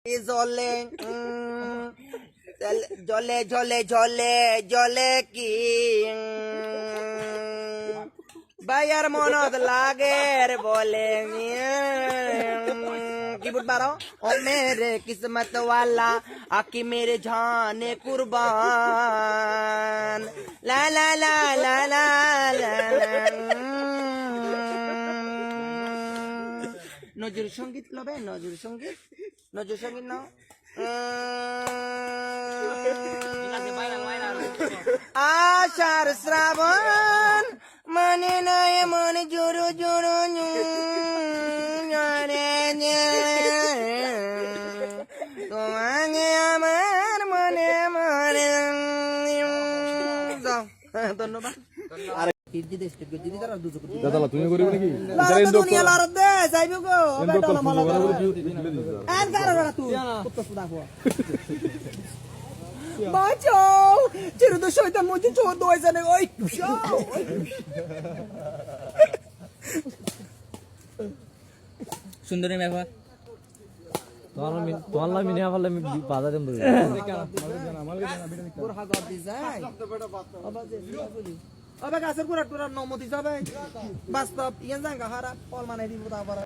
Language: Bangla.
জলে জলে জলে জলে জলে কি ভাইয়ার মনত লাগের বলে কি বুঝ পারো ও মেরে কিসমত वाला आकी मेरे जाने कुर्बान ला ला ला ला ला ला নজরুল সঙ্গীত লবে নজরুল সঙ্গীত নাও আষাঢ় শ্রাবণ মানে নয় মন জোরো জোরো তোমাকে আমার মনে মনে ধন্যবাদ দাদা তুমি করিবে নাকি দুনিয়া লড়ত দে যাইব গো বাঁচাও চিরদ শয়তান মধ্যে চোর দইছে না ওই সুন্দরী মেঘা তোমার নাম মিনিয়া ফলে আমি বাধা দেব গাছের গোড়া টোরা নমতি যাবে বাস্তব ইয়ে জাঙ্গা হারা ফল মানে দিব তারপরে